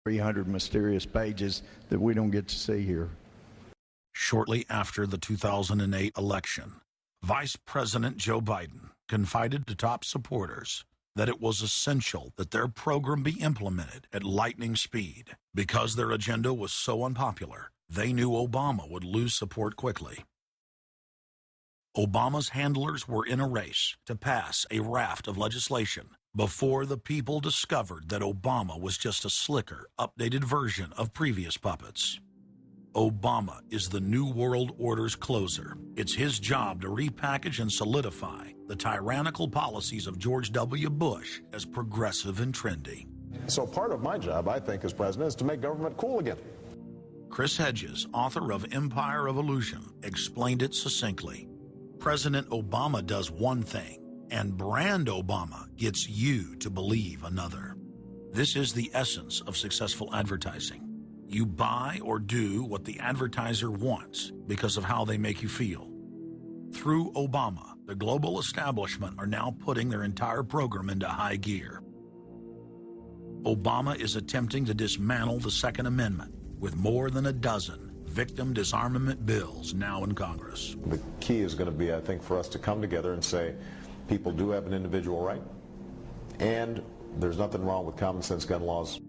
300 mysterious pages that we don't get to see here. Shortly after the 2008 election, Vice President Joe Biden confided to top supporters that it was essential that their program be implemented at lightning speed. Because their agenda was so unpopular, they knew Obama would lose support quickly. Obama's handlers were in a race to pass a raft of legislation before the people discovered that Obama was just a slicker, updated version of previous puppets. Obama is the New World Order's closer. It's his job to repackage and solidify the tyrannical policies of George W. Bush as progressive and trendy. So part of my job, I think, as president, is to make government cool again. Chris Hedges, author of Empire of Illusion, explained it succinctly. President Obama does one thing, and brand Obama gets you to believe another. This is the essence of successful advertising. You buy or do what the advertiser wants because of how they make you feel. Through Obama, the global establishment are now putting their entire program into high gear. Obama is attempting to dismantle the Second Amendment with more than a dozen victim disarmament bills now in Congress. The key is going to be, I think, for us to come together and say people do have an individual right, and there's nothing wrong with common sense gun laws.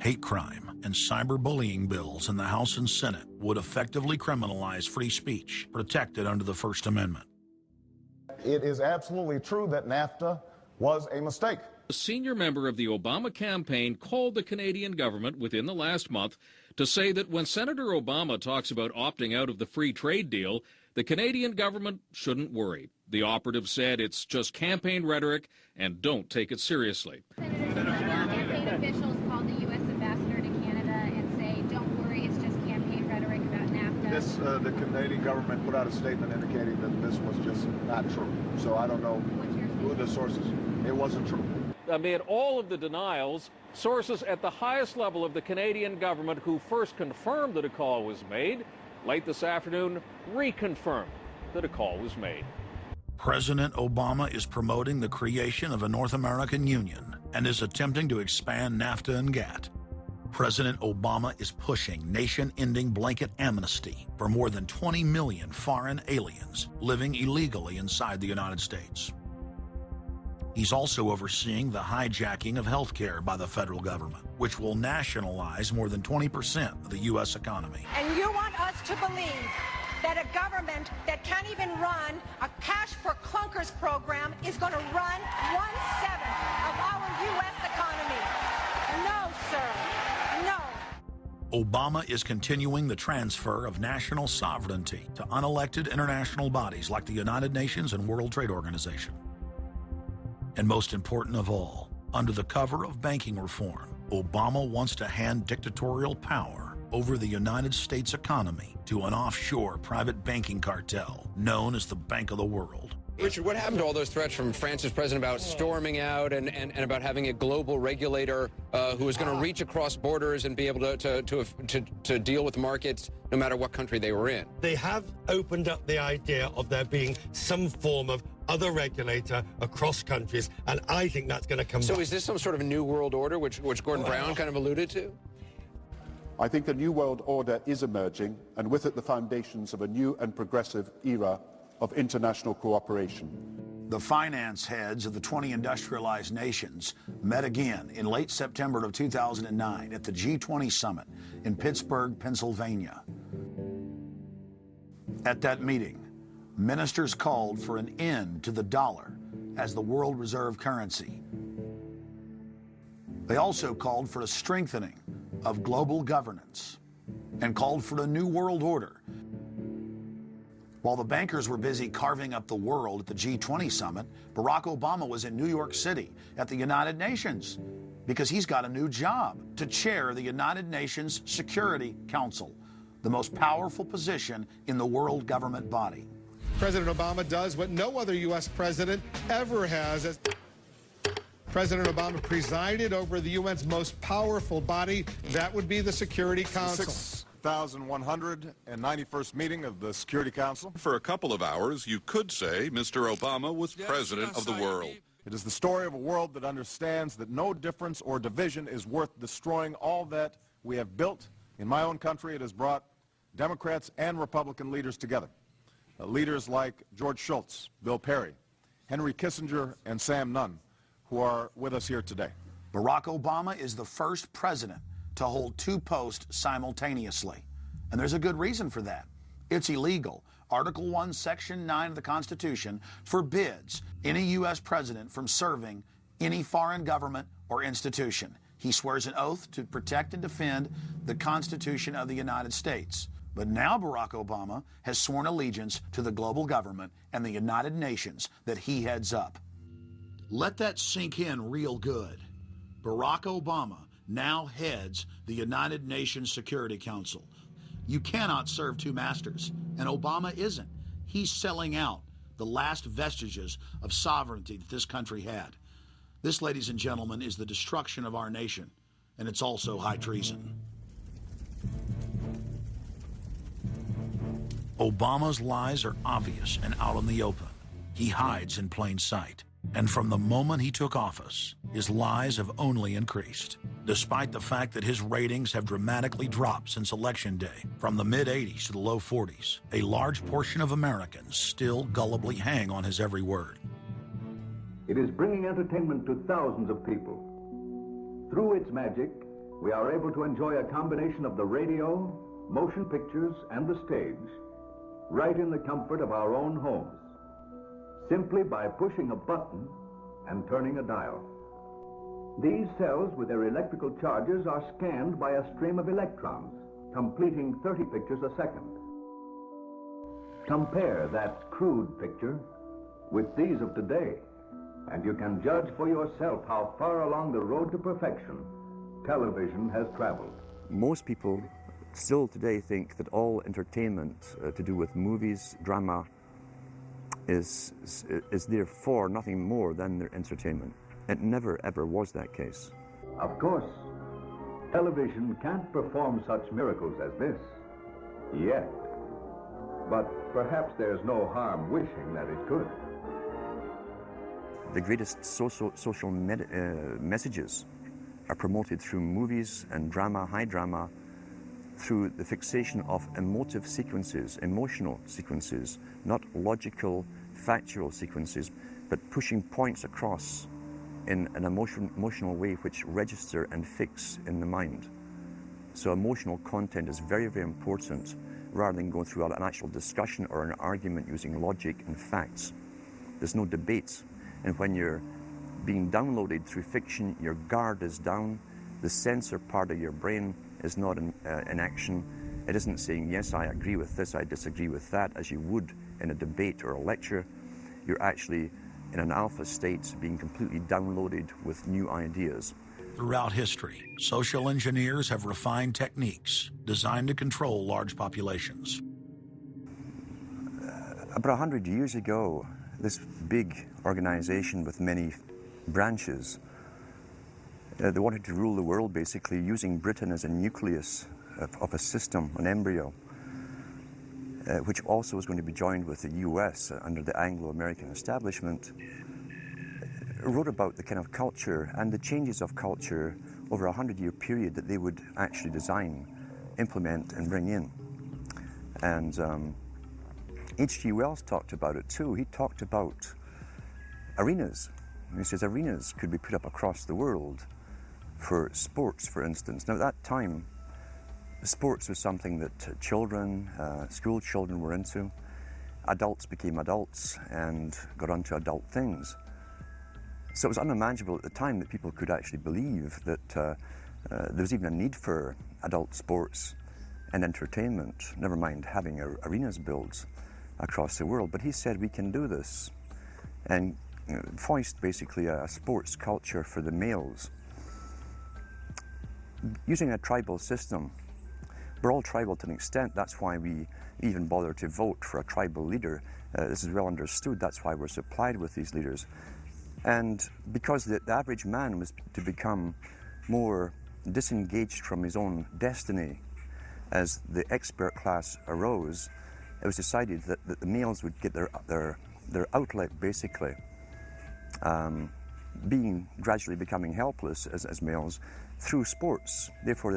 Hate crime and cyberbullying bills in the House and Senate would effectively criminalize free speech protected under the First Amendment. It is absolutely true that NAFTA was a mistake. A senior member of the Obama campaign called the Canadian government within the last month to say that when Senator Obama talks about opting out of the free trade deal, the Canadian government shouldn't worry. The operative said it's just campaign rhetoric and don't take it seriously. Campaign officials called the U.S. ambassador to Canada and say, don't worry, it's just campaign rhetoric about NAFTA. The Canadian government put out a statement indicating that this was just not true. So I don't know who the sources. It wasn't true. Amid all of the denials, sources at the highest level of the Canadian government who first confirmed that a call was made, late this afternoon reconfirmed that a call was made. President Obama is promoting the creation of a North American Union and is attempting to expand NAFTA and GATT. President Obama is pushing nation-ending blanket amnesty for more than 20 million foreign aliens living illegally inside the United States. He's also overseeing the hijacking of health care by the federal government, which will nationalize more than 20% of the U.S. economy. And you want us to believe that a government that can't even run a cash for clunkers program is going to run 1/7 of our U.S. economy. No, sir. No. Obama is continuing the transfer of national sovereignty to unelected international bodies like the United Nations and World Trade Organization. And most important of all, under the cover of banking reform, Obama wants to hand dictatorial power over the United States economy to an offshore private banking cartel known as the Bank of the World. Richard, what happened to all those threats from France's president about storming out and about having a global regulator who was going to reach across borders and be able to deal with markets no matter what country they were in? They have opened up the idea of there being some form of other regulator across countries, and I think that's going to come So back. is this some sort of new world order, which Gordon Brown kind of alluded to? I think a new world order is emerging, and with it the foundations of a new and progressive era of international cooperation. The finance heads of the 20 industrialized nations met again in late September of 2009 at the G20 summit in Pittsburgh, Pennsylvania. At that meeting, ministers called for an end to the dollar as the world reserve currency. They also called for a strengthening of global governance and called for a new world order. While the bankers were busy carving up the world at the G20 summit, Barack Obama was in New York City at the United Nations because he's got a new job to chair the United Nations Security Council, the most powerful position in the world government body. President Obama does what no other U.S. president ever has. As President Obama presided over the UN's most powerful body, that would be the Security Council. 6,191st meeting of the Security Council. For a couple of hours, you could say Mr. Obama was president of the world. It is the story of a world that understands that no difference or division is worth destroying all that we have built. In my own country, it has brought Democrats and Republican leaders together. Leaders like George Shultz, Bill Perry, Henry Kissinger, and Sam Nunn, who are with us here today. Barack Obama is the first president to hold two posts simultaneously. And there's a good reason for that. It's illegal. Article 1, Section 9 of the Constitution forbids any U.S. president from serving any foreign government or institution. He swears an oath to protect and defend the Constitution of the United States. But now Barack Obama has sworn allegiance to the global government and the United Nations that he heads up. Let that sink in real good. Barack Obama now heads the United Nations Security Council. You cannot serve two masters, and Obama isn't. He's selling out the last vestiges of sovereignty that this country had. This, ladies and gentlemen, is the destruction of our nation, and it's also high treason. Obama's lies are obvious and out in the open. He hides in plain sight. And from the moment he took office, his lies have only increased, despite the fact that his ratings have dramatically dropped since Election Day. From the mid-'80s to the low 40s, a large portion of Americans still gullibly hang on his every word. It is bringing entertainment to thousands of people. Through its magic, we are able to enjoy a combination of the radio, motion pictures, and the stage, right in the comfort of our own homes, simply by pushing a button and turning a dial. These cells with their electrical charges are scanned by a stream of electrons, completing 30 pictures a second. Compare that crude picture with these of today, and you can judge for yourself how far along the road to perfection television has traveled. Most people still today think that all entertainment to do with movies, drama, is therefore nothing more than their entertainment. It never ever was that case. Of course, television can't perform such miracles as this, yet. But perhaps there's no harm wishing that it could. The greatest social messages are promoted through movies and drama, high drama, through the fixation of emotive sequences, emotional sequences, not logical, factual sequences, but pushing points across in an emotional way which register and fix in the mind. So emotional content is very, very important, rather than going through an actual discussion or an argument using logic and facts. There's no debate. And when you're being downloaded through fiction, your guard is down, the censor part of your brain is not in action. It isn't saying, yes, I agree with this, I disagree with that, as you would in a debate or a lecture. You're actually in an alpha state, being completely downloaded with new ideas. Throughout history, social engineers have refined techniques designed to control large populations. About 100 years ago, this big organization with many branches, they wanted to rule the world basically using Britain as a nucleus of a system, an embryo, which also was going to be joined with the US under the Anglo-American establishment, wrote about the kind of culture and the changes of culture over a 100-year period that they would actually design, implement, and bring in. And H.G. Wells talked about it too. He talked about arenas. He says arenas could be put up across the world for sports, for instance. Now, at that time, sports was something that children, school children were into. Adults became adults and got onto adult things. So it was unimaginable at the time that people could actually believe that there was even a need for adult sports and entertainment, never mind having arenas built across the world. But he said, we can do this, and foist basically a sports culture for the males. Using a tribal system, we're all tribal to an extent. That's why we even bother to vote for a tribal leader. This is well understood. That's why we're supplied with these leaders. And because the average man was to become more disengaged from his own destiny as the expert class arose, it was decided that the males would get their outlet basically gradually becoming helpless as males through sports. Therefore,